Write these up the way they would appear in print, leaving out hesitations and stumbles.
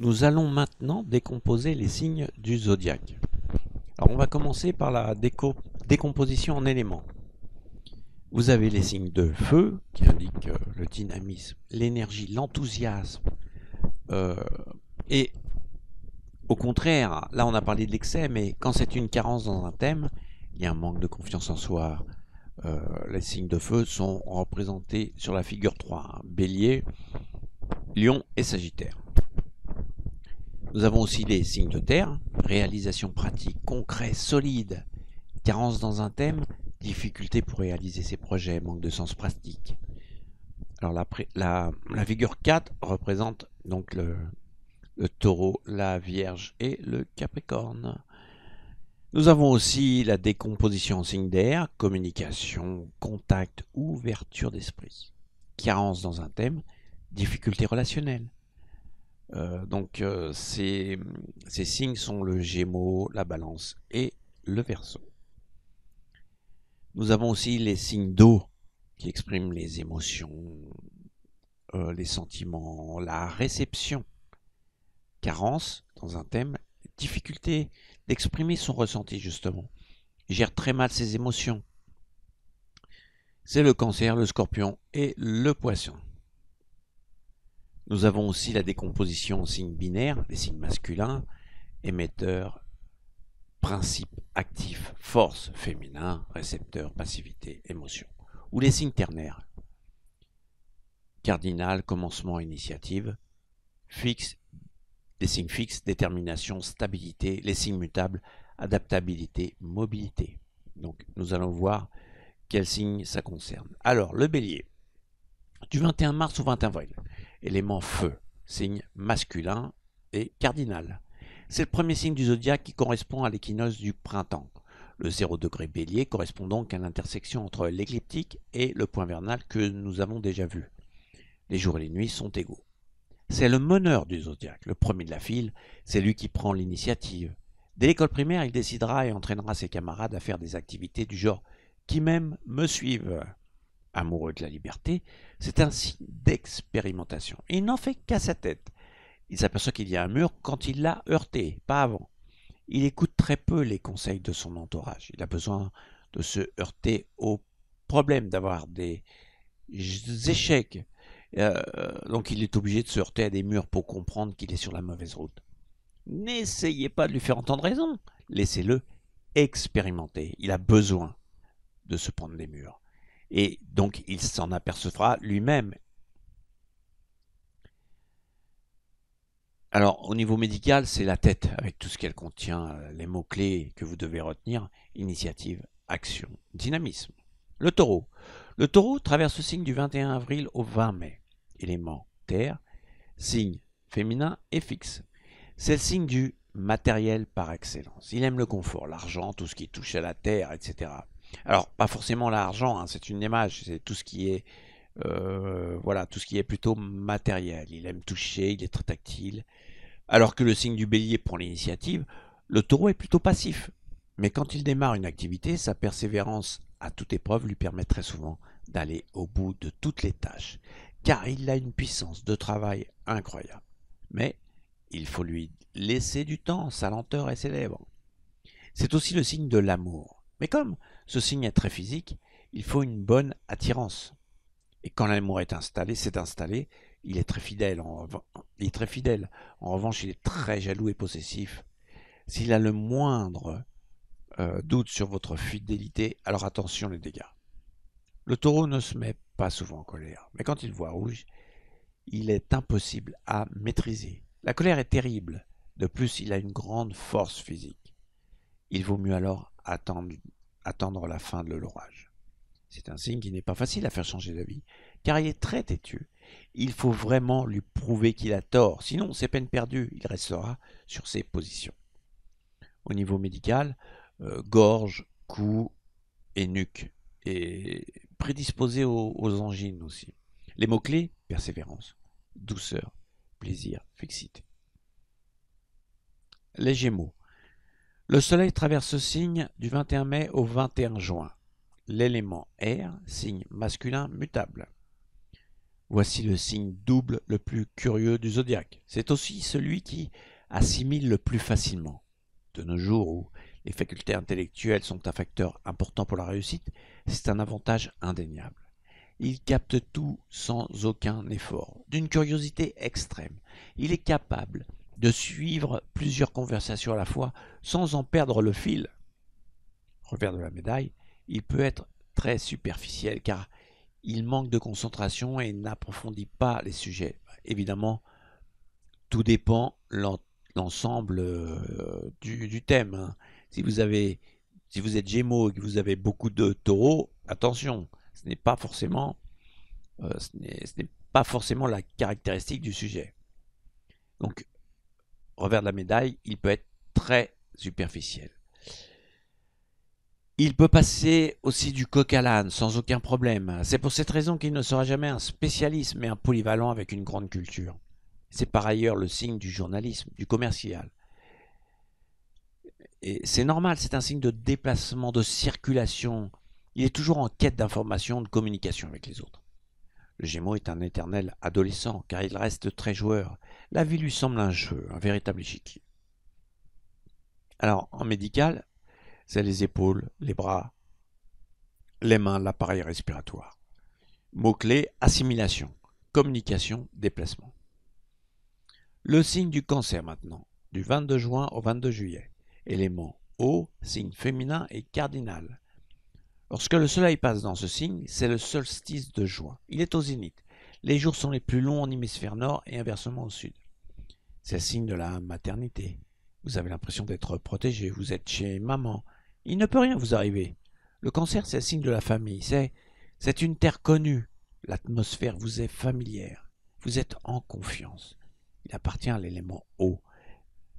Nous allons maintenant décomposer les signes du zodiaque. Alors on va commencer par la décomposition en éléments. Vous avez les signes de feu qui indiquent le dynamisme, l'énergie, l'enthousiasme. Euh, et au contraire, là on a parlé de l'excès, mais quand c'est une carence dans un thème, il y a un manque de confiance en soi. Les signes de feu sont représentés sur la figure 3, hein, Bélier, Lion et Sagittaire. Nous avons aussi les signes de terre, réalisation pratique, concret, solide, carence dans un thème, difficulté pour réaliser ses projets, manque de sens pratique. Alors la figure 4 représente donc le taureau, la vierge et le capricorne. Nous avons aussi la décomposition en signes d'air, communication, contact, ouverture d'esprit. Carence dans un thème, difficulté relationnelle. Ces signes sont le Gémeaux, la Balance et le Verseau. Nous avons aussi les signes d'eau qui expriment les émotions, les sentiments, la réception. Carence dans un thème, difficulté d'exprimer son ressenti justement. Il gère très mal ses émotions. C'est le Cancer, le Scorpion et le Poisson. Nous avons aussi la décomposition en signes binaires, les signes masculins, émetteurs, principe actif, force féminin, récepteur, passivité, émotion. Ou les signes ternaires, cardinal, commencement, initiative, fixe, les signes fixes, détermination, stabilité, les signes mutables, adaptabilité, mobilité. Donc nous allons voir quel signe ça concerne. Alors le bélier, du 21 mars au 21 avril, élément feu, signe masculin et cardinal. C'est le premier signe du zodiaque qui correspond à l'équinoxe du printemps. Le 0 degré bélier correspond donc à l'intersection entre l'écliptique et le point vernal que nous avons déjà vu. Les jours et les nuits sont égaux. C'est le meneur du zodiaque, le premier de la file, c'est lui qui prend l'initiative. Dès l'école primaire, il décidera et entraînera ses camarades à faire des activités du genre « qui même me suivent ». Amoureux de la liberté, c'est un signe d'expérimentation. Il n'en fait qu'à sa tête. Il s'aperçoit qu'il y a un mur quand il l'a heurté, pas avant. Il écoute très peu les conseils de son entourage. Il a besoin de se heurter au problème, d'avoir des échecs. Donc il est obligé de se heurter à des murs pour comprendre qu'il est sur la mauvaise route. N'essayez pas de lui faire entendre raison. Laissez-le expérimenter. Il a besoin de se prendre des murs. Et donc il s'en apercevra lui-même. Alors au niveau médical, c'est la tête avec tout ce qu'elle contient, les mots-clés que vous devez retenir, initiative, action, dynamisme. Le taureau. Le taureau traverse le signe du 21 avril au 20 mai. Élément terre, signe féminin et fixe. C'est le signe du matériel par excellence. Il aime le confort, l'argent, tout ce qui touche à la terre, etc. Alors, pas forcément l'argent, hein, c'est une image, c'est tout ce qui est tout ce qui est plutôt matériel. Il aime toucher, il est très tactile. Alors que le signe du bélier prend l'initiative, le taureau est plutôt passif. Mais quand il démarre une activité, sa persévérance à toute épreuve lui permet très souvent d'aller au bout de toutes les tâches, car il a une puissance de travail incroyable. Mais il faut lui laisser du temps, sa lenteur est célèbre. C'est aussi le signe de l'amour. Mais comme ce signe est très physique, il faut une bonne attirance. Et quand l'amour s'est installé, il est très fidèle. Il est très fidèle. En revanche, il est très jaloux et possessif. S'il a le moindre doute sur votre fidélité, alors attention les dégâts. Le taureau ne se met pas souvent en colère, mais quand il voit rouge, il est impossible à maîtriser. La colère est terrible. De plus, il a une grande force physique. Il vaut mieux alors attendre la fin de l'orage. C'est un signe qui n'est pas facile à faire changer d'avis, car il est très têtu. Il faut vraiment lui prouver qu'il a tort, sinon c'est peine perdue, il restera sur ses positions. Au niveau médical, gorge, cou et nuque, et prédisposé aux angines aussi. Les mots-clés, persévérance, douceur, plaisir, fixité. Les Gémeaux. Le soleil traverse ce signe du 21 mai au 21 juin. L'élément air, signe masculin mutable. Voici le signe double le plus curieux du zodiaque. C'est aussi celui qui assimile le plus facilement. De nos jours où les facultés intellectuelles sont un facteur important pour la réussite, c'est un avantage indéniable. Il capte tout sans aucun effort, d'une curiosité extrême. Il est capable de suivre plusieurs conversations à la fois sans en perdre le fil. Revers de la médaille, il peut être très superficiel car il manque de concentration et n'approfondit pas les sujets. Évidemment, tout dépend l'ensemble du thème. Hein. Si vous êtes Gémeaux et que vous avez beaucoup de taureaux, attention, ce n'est pas forcément la caractéristique du sujet. Donc, revers de la médaille, il peut être très superficiel. Il peut passer aussi du coq à l'âne sans aucun problème. C'est pour cette raison qu'il ne sera jamais un spécialiste, mais un polyvalent avec une grande culture. C'est par ailleurs le signe du journalisme, du commercial. Et c'est normal, c'est un signe de déplacement, de circulation. Il est toujours en quête d'information, de communication avec les autres. Le Gémeaux est un éternel adolescent, car il reste très joueur. La vie lui semble un jeu, un véritable échiquier. Alors, en médical, c'est les épaules, les bras, les mains, l'appareil respiratoire. Mots-clés, assimilation, communication, déplacement. Le signe du cancer maintenant, du 22 juin au 22 juillet. Élément eau, signe féminin et cardinal. Lorsque le soleil passe dans ce signe, c'est le solstice de juin. Il est au zénith. Les jours sont les plus longs en hémisphère nord et inversement au sud. C'est le signe de la maternité. Vous avez l'impression d'être protégé, vous êtes chez maman. Il ne peut rien vous arriver. Le cancer, c'est le signe de la famille. C'est une terre connue. L'atmosphère vous est familière. Vous êtes en confiance. Il appartient à l'élément eau.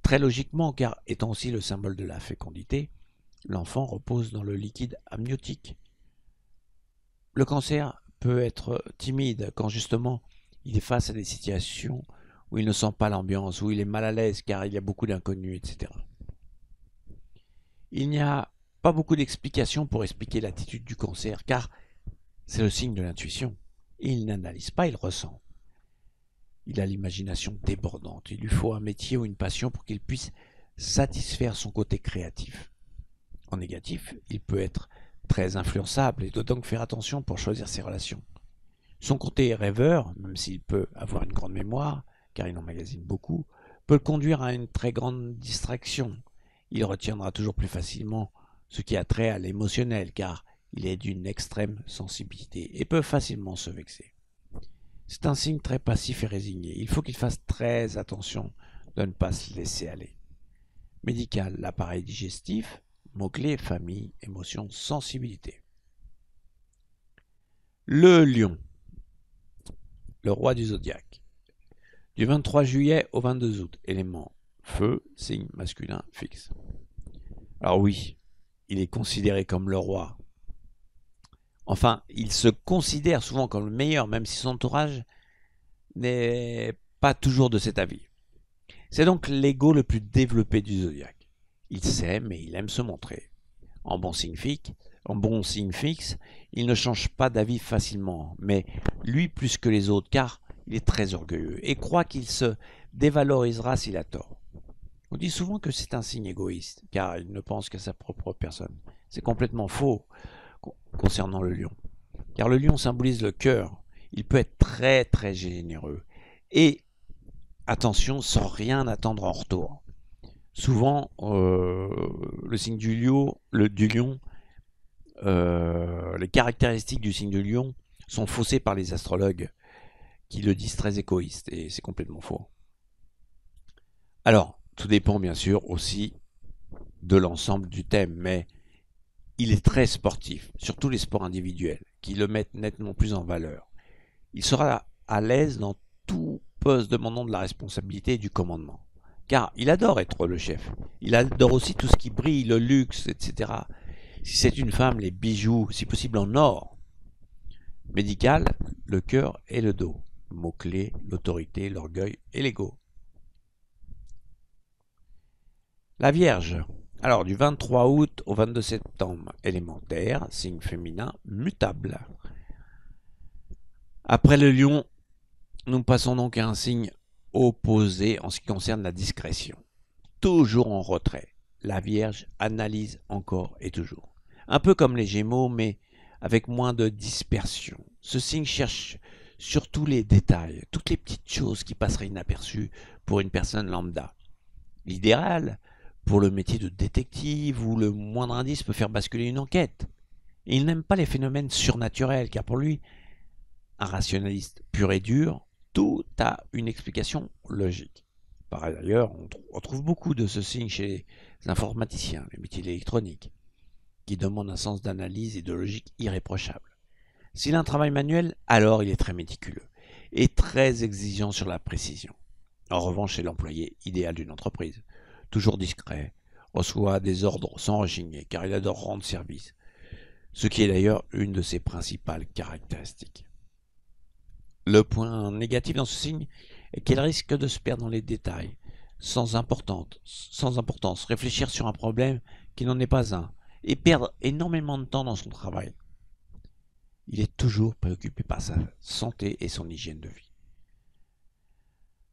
Très logiquement, car étant aussi le symbole de la fécondité, l'enfant repose dans le liquide amniotique. Le cancer peut être timide quand justement il est face à des situations où il ne sent pas l'ambiance, où il est mal à l'aise car il y a beaucoup d'inconnus, etc. Il n'y a pas beaucoup d'explications pour expliquer l'attitude du cancer car c'est le signe de l'intuition. Il n'analyse pas, il ressent. Il a l'imagination débordante. Il lui faut un métier ou une passion pour qu'il puisse satisfaire son côté créatif. En négatif, il peut être très influençable et doit donc faire attention pour choisir ses relations. Son côté rêveur, même s'il peut avoir une grande mémoire, car il emmagasine beaucoup, peut le conduire à une très grande distraction. Il retiendra toujours plus facilement ce qui a trait à l'émotionnel, car il est d'une extrême sensibilité et peut facilement se vexer. C'est un signe très passif et résigné. Il faut qu'il fasse très attention de ne pas se laisser aller. Médical, l'appareil digestif, mots-clés, famille, émotion, sensibilité. Le lion, le roi du zodiaque. Du 23 juillet au 22 août, élément feu, signe masculin fixe. Alors oui, il est considéré comme le roi. Enfin, il se considère souvent comme le meilleur, même si son entourage n'est pas toujours de cet avis. C'est donc l'ego le plus développé du zodiaque. Il s'aime et il aime se montrer. En bon signe fixe, il ne change pas d'avis facilement, mais lui plus que les autres, car il est très orgueilleux et croit qu'il se dévalorisera s'il a tort. On dit souvent que c'est un signe égoïste, car il ne pense qu'à sa propre personne. C'est complètement faux concernant le lion, car le lion symbolise le cœur. Il peut être très très généreux et, attention, sans rien attendre en retour. Souvent, le signe du lion, les caractéristiques du signe du lion sont faussées par les astrologues qui le disent très égoïste, et c'est complètement faux. Alors, tout dépend bien sûr aussi de l'ensemble du thème, mais il est très sportif, surtout les sports individuels, qui le mettent nettement plus en valeur. Il sera à l'aise dans tout poste demandant de la responsabilité et du commandement, car il adore être le chef. Il adore aussi tout ce qui brille, le luxe, etc. Si c'est une femme, les bijoux, si possible en or. Médical, le cœur et le dos. Mots-clés, l'autorité, l'orgueil et l'ego. La Vierge. Alors, du 23 août au 22 septembre, élémentaire, signe féminin, mutable. Après le lion, Nous passons donc à un signe opposé en ce qui concerne la discrétion. Toujours en retrait. La Vierge analyse encore et toujours. Un peu comme les Gémeaux, mais avec moins de dispersion. Ce signe cherche surtout les détails, toutes les petites choses qui passeraient inaperçues pour une personne lambda. L'idéal, pour le métier de détective où le moindre indice peut faire basculer une enquête. Et il n'aime pas les phénomènes surnaturels, car pour lui, un rationaliste pur et dur, tout a une explication logique. Par ailleurs, on trouve beaucoup de ce signe chez les informaticiens, les métiers électroniques, qui demandent un sens d'analyse et de logique irréprochable. S'il a un travail manuel, alors il est très méticuleux et très exigeant sur la précision. En revanche, c'est l'employé idéal d'une entreprise, toujours discret, reçoit des ordres sans rechigner car il adore rendre service, ce qui est d'ailleurs une de ses principales caractéristiques. Le point négatif dans ce signe est qu'il risque de se perdre dans les détails, sans importance, réfléchir sur un problème qui n'en est pas un, et perdre énormément de temps dans son travail. Il est toujours préoccupé par sa santé et son hygiène de vie.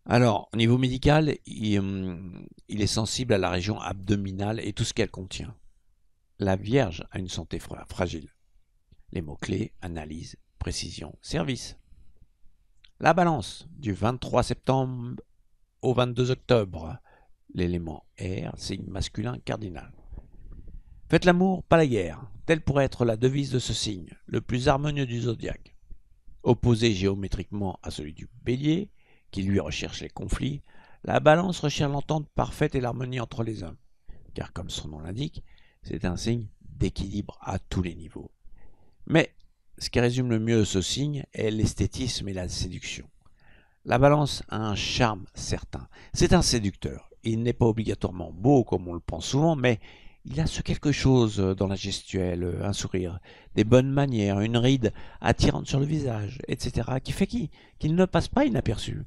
Alors, au niveau médical, il est sensible à la région abdominale et tout ce qu'elle contient. La Vierge a une santé fragile. Les mots-clés, analyse, précision, service. La Balance, du 23 septembre au 22 octobre. L'élément air, signe masculin cardinal. Faites l'amour, pas la guerre. Telle pourrait être la devise de ce signe, le plus harmonieux du zodiaque. Opposé géométriquement à celui du Bélier, qui lui recherche les conflits, la Balance recherche l'entente parfaite et l'harmonie entre les hommes. Car comme son nom l'indique, c'est un signe d'équilibre à tous les niveaux. Mais ce qui résume le mieux ce signe est l'esthétisme et la séduction. La Balance a un charme certain. C'est un séducteur. Il n'est pas obligatoirement beau comme on le pense souvent, mais il a ce quelque chose dans la gestuelle, un sourire, des bonnes manières, une ride attirante sur le visage, etc., qui fait qu'il ne passe pas inaperçu.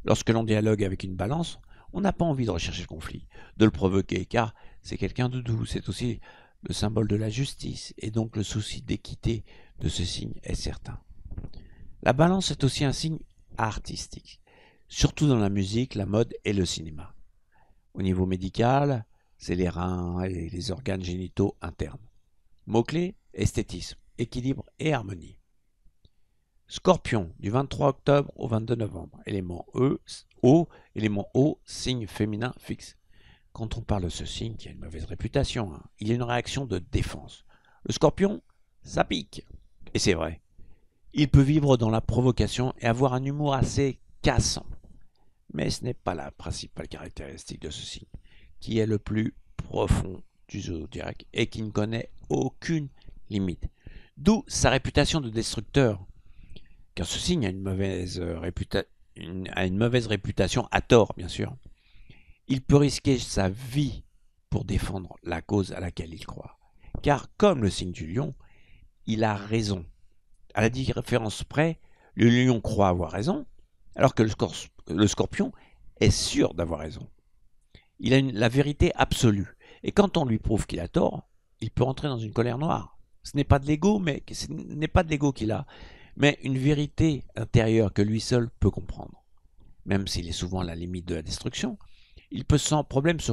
Lorsque l'on dialogue avec une Balance, on n'a pas envie de rechercher le conflit, de le provoquer, car c'est quelqu'un de doux, c'est aussi le symbole de la justice, et donc le souci d'équité de ce signe est certain. La Balance est aussi un signe artistique, surtout dans la musique, la mode et le cinéma. Au niveau médical, c'est les reins et les organes génitaux internes. Mots-clés, esthétisme, équilibre et harmonie. Scorpion, du 23 octobre au 22 novembre. Élément élément O, signe féminin fixe. Quand on parle de ce signe qui a une mauvaise réputation, il y a une réaction de défense. Le scorpion, ça pique. Et c'est vrai. Il peut vivre dans la provocation et avoir un humour assez cassant. Mais ce n'est pas la principale caractéristique de ce signe, qui est le plus profond du zodiaque et qui ne connaît aucune limite. D'où sa réputation de destructeur, car ce signe a une mauvaise réputation, à tort bien sûr. Il peut risquer sa vie pour défendre la cause à laquelle il croit. Car comme le signe du lion, il a raison. À la différence près, le lion croit avoir raison, alors que le scorpion est sûr d'avoir raison. Il a la vérité absolue. Et quand on lui prouve qu'il a tort, il peut entrer dans une colère noire. Ce n'est pas de l'ego, qu'il a, mais une vérité intérieure que lui seul peut comprendre. Même s'il est souvent à la limite de la destruction, il peut sans problème se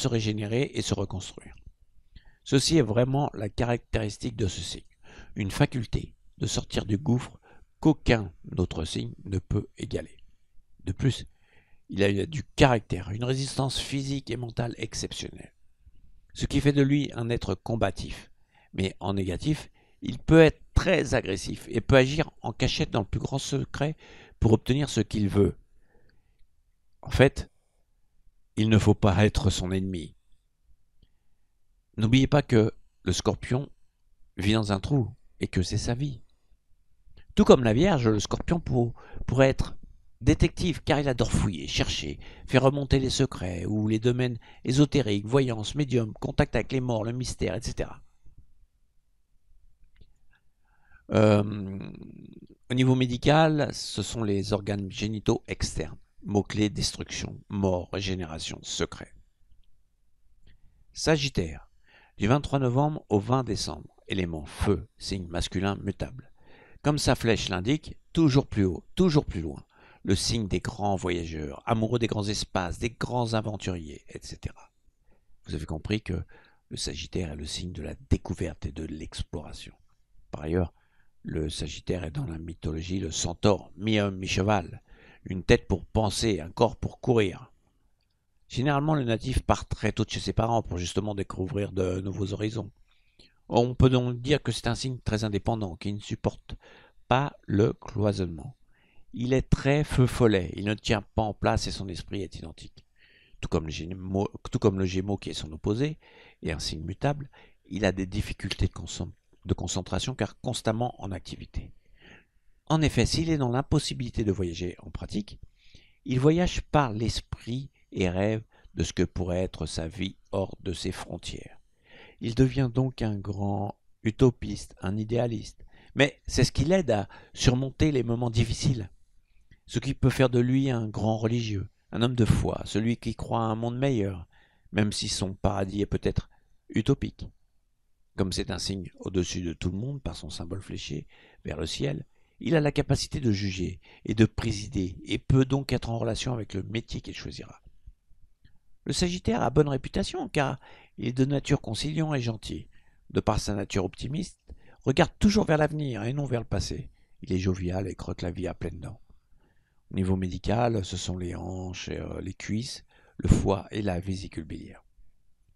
régénérer et se reconstruire. Ceci est vraiment la caractéristique de ce signe, une faculté de sortir du gouffre qu'aucun autre signe ne peut égaler. De plus, il a du caractère, une résistance physique et mentale exceptionnelle, ce qui fait de lui un être combatif. Mais en négatif, il peut être très agressif et peut agir en cachette dans le plus grand secret pour obtenir ce qu'il veut. En fait, il ne faut pas être son ennemi. N'oubliez pas que le scorpion vit dans un trou et que c'est sa vie. Tout comme la Vierge, le scorpion pourrait être détective car il adore fouiller, chercher, faire remonter les secrets ou les domaines ésotériques, voyance, médium, contact avec les morts, le mystère, etc. Au niveau médical, ce sont les organes génitaux externes. Mots-clés, destruction, mort, régénération, secret. Sagittaire, du 23 novembre au 20 décembre. Élément feu, signe masculin mutable. Comme sa flèche l'indique, toujours plus haut, toujours plus loin. Le signe des grands voyageurs, amoureux des grands espaces, des grands aventuriers, etc. Vous avez compris que le Sagittaire est le signe de la découverte et de l'exploration. Par ailleurs, le Sagittaire est dans la mythologie le centaure, mi-homme, mi-cheval, une tête pour penser, un corps pour courir. Généralement, le natif part très tôt de chez ses parents pour justement découvrir de nouveaux horizons. On peut donc dire que c'est un signe très indépendant, qui ne supporte pas le cloisonnement. Il est très feu follet, il ne tient pas en place et son esprit est identique. Tout comme le Gémeaux qui est son opposé, et un signe mutable, il a des difficultés de concentration car constamment en activité. En effet, s'il est dans l'impossibilité de voyager en pratique, il voyage par l'esprit et rêve de ce que pourrait être sa vie hors de ses frontières. Il devient donc un grand utopiste, un idéaliste. Mais c'est ce qui l'aide à surmonter les moments difficiles. Ce qui peut faire de lui un grand religieux, un homme de foi, celui qui croit à un monde meilleur, même si son paradis est peut-être utopique. Comme c'est un signe au-dessus de tout le monde par son symbole fléché vers le ciel, il a la capacité de juger et de présider et peut donc être en relation avec le métier qu'il choisira. Le Sagittaire a bonne réputation car il est de nature conciliant et gentil. De par sa nature optimiste, regarde toujours vers l'avenir et non vers le passé. Il est jovial et croque la vie à pleines dents. Au niveau médical, ce sont les hanches, les cuisses, le foie et la vésicule biliaire.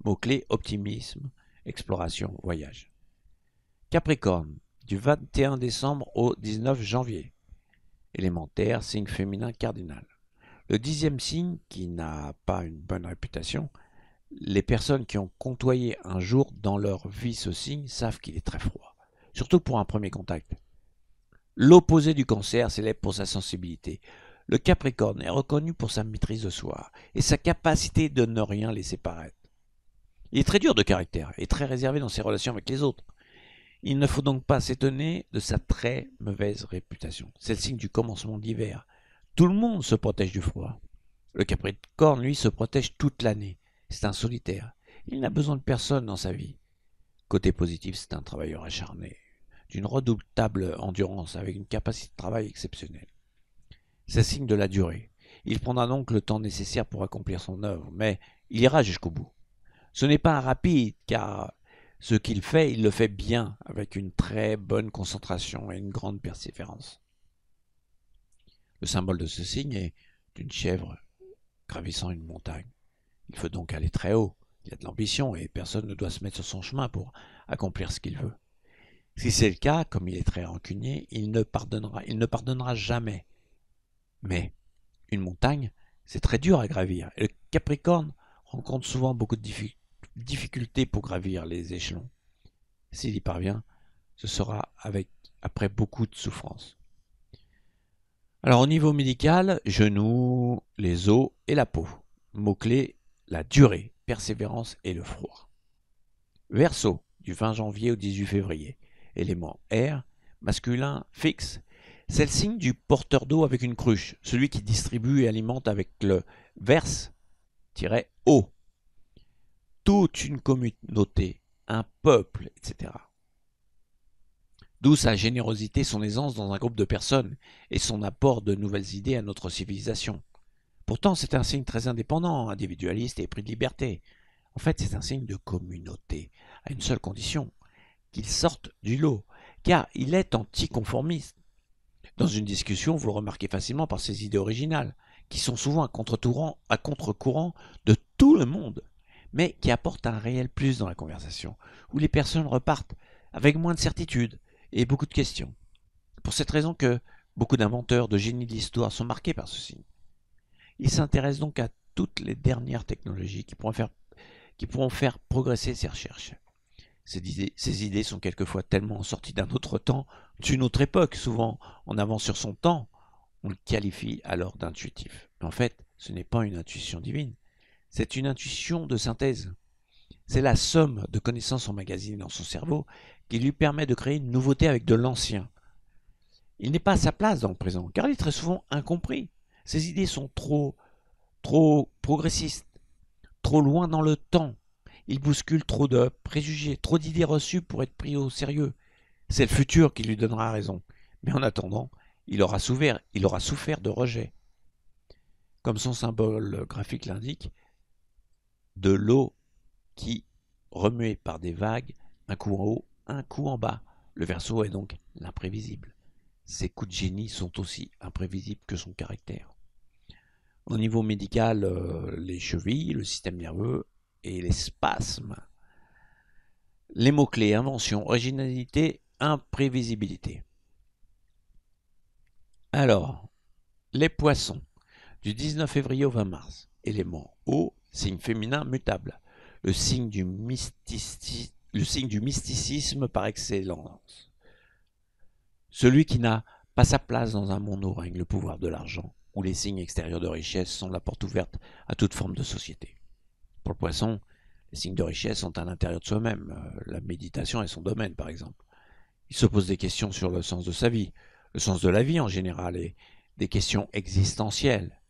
Mots-clés, optimisme, exploration, voyage. Capricorne, du 21 décembre au 19 janvier. Élémentaire, signe féminin cardinal. Le 10e signe, qui n'a pas une bonne réputation, les personnes qui ont côtoyé un jour dans leur vie ce signe savent qu'il est très froid, surtout pour un premier contact. L'opposé du Cancer célèbre pour sa sensibilité. Le Capricorne est reconnu pour sa maîtrise de soi et sa capacité de ne rien laisser paraître. Il est très dur de caractère et très réservé dans ses relations avec les autres. Il ne faut donc pas s'étonner de sa très mauvaise réputation. C'est le signe du commencement de l'hiver. Tout le monde se protège du froid. Le Capricorne, lui, se protège toute l'année. C'est un solitaire. Il n'a besoin de personne dans sa vie. Côté positif, c'est un travailleur acharné, d'une redoutable endurance avec une capacité de travail exceptionnelle. C'est signe de la durée. Il prendra donc le temps nécessaire pour accomplir son œuvre, mais il ira jusqu'au bout. Ce n'est pas un rapide, car ce qu'il fait, il le fait bien, avec une très bonne concentration et une grande persévérance. Le symbole de ce signe est une chèvre gravissant une montagne. Il faut donc aller très haut. Il a de l'ambition et personne ne doit se mettre sur son chemin pour accomplir ce qu'il veut. Si c'est le cas, comme il est très rancunier, il ne pardonnera jamais. Mais une montagne, c'est très dur à gravir. Et le Capricorne rencontre souvent beaucoup de difficultés pour gravir les échelons. S'il y parvient, ce sera après beaucoup de souffrance. Alors au niveau médical, genoux, les os et la peau. Mots-clés, la durée, persévérance et le froid. Verseau, du 20 janvier au 18 février. Élément air, masculin, fixe. C'est le signe du porteur d'eau avec une cruche, celui qui distribue et alimente avec le verse-eau. Toute une communauté, un peuple, etc. D'où sa générosité, son aisance dans un groupe de personnes et son apport de nouvelles idées à notre civilisation. Pourtant, c'est un signe très indépendant, individualiste et pris de liberté. En fait, c'est un signe de communauté, à une seule condition, qu'il sorte du lot, car il est anticonformiste. Dans une discussion, vous le remarquez facilement par ses idées originales, qui sont souvent à contre-courant de tout le monde, mais qui apportent un réel plus dans la conversation, où les personnes repartent avec moins de certitude et beaucoup de questions. Pour cette raison que beaucoup d'inventeurs, de génies de l'histoire sont marqués par ce signe. Ils s'intéressent donc à toutes les dernières technologies qui pourront faire progresser ces recherches. Ces idées sont quelquefois tellement sorties d'un autre temps, d'une autre époque, souvent en avance sur son temps, on le qualifie alors d'intuitif. Mais en fait, ce n'est pas une intuition divine, c'est une intuition de synthèse. C'est la somme de connaissances emmagasinées dans son cerveau qui lui permet de créer une nouveauté avec de l'ancien. Il n'est pas à sa place dans le présent, car il est très souvent incompris. Ses idées sont trop progressistes, trop loin dans le temps. Il bouscule trop de préjugés, trop d'idées reçues pour être pris au sérieux. C'est le futur qui lui donnera raison. Mais en attendant, il aura souffert de rejet. Comme son symbole graphique l'indique, de l'eau qui, remuée par des vagues, un coup en haut, un coup en bas. Le Verseau est donc l'imprévisible. Ses coups de génie sont aussi imprévisibles que son caractère. Au niveau médical, les chevilles, le système nerveux et les spasmes. Les mots-clés: invention, originalité, imprévisibilité. Alors, les poissons, du 19 février au 20 mars. Élément eau, signe féminin mutable. Le signe du mysticisme par excellence. Celui qui n'a pas sa place dans un monde où règne le pouvoir de l'argent, où les signes extérieurs de richesse sont la porte ouverte à toute forme de société. Pour le poisson, les signes de richesse sont à l'intérieur de soi-même. La méditation est son domaine, par exemple. Il se pose des questions sur le sens de sa vie, le sens de la vie en général, et des questions existentielles.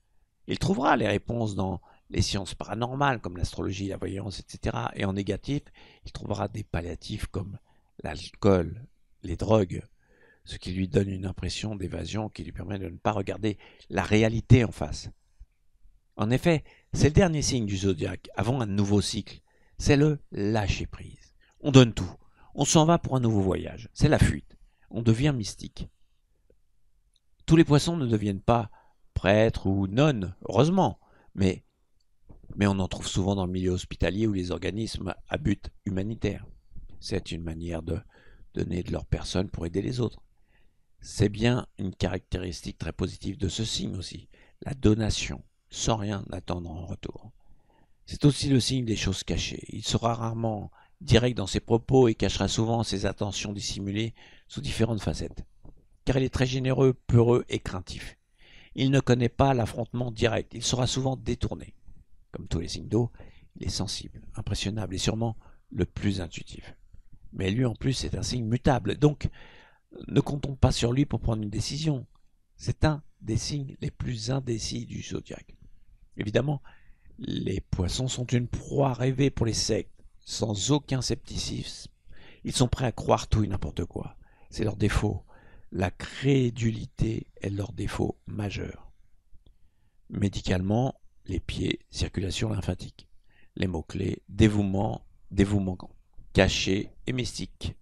Il trouvera les réponses dans les sciences paranormales, comme l'astrologie, la voyance, etc. Et en négatif, il trouvera des palliatifs comme l'alcool, les drogues, ce qui lui donne une impression d'évasion qui lui permet de ne pas regarder la réalité en face. En effet, c'est le dernier signe du zodiaque, avant un nouveau cycle. C'est le lâcher-prise. On donne tout. On s'en va pour un nouveau voyage. C'est la fuite. On devient mystique. Tous les poissons ne deviennent pas prêtres ou nonnes, heureusement, mais on en trouve souvent dans le milieu hospitalier ou les organismes à but humanitaire. C'est une manière de donner de leur personne pour aider les autres. C'est bien une caractéristique très positive de ce signe aussi, la donation, sans rien attendre en retour. C'est aussi le signe des choses cachées. Il sera rarement direct dans ses propos et cachera souvent ses attentions dissimulées sous différentes facettes. Car il est très généreux, peureux et craintif. Il ne connaît pas l'affrontement direct, il sera souvent détourné. Comme tous les signes d'eau, il est sensible, impressionnable et sûrement le plus intuitif. Mais lui en plus est un signe mutable, donc ne comptons pas sur lui pour prendre une décision. C'est un des signes les plus indécis du zodiaque. Évidemment, les poissons sont une proie rêvée pour les sectes, sans aucun scepticisme. Ils sont prêts à croire tout et n'importe quoi. C'est leur défaut. La crédulité est leur défaut majeur. Médicalement, les pieds, circulation lymphatique. Les mots-clés: dévouement caché et mystique.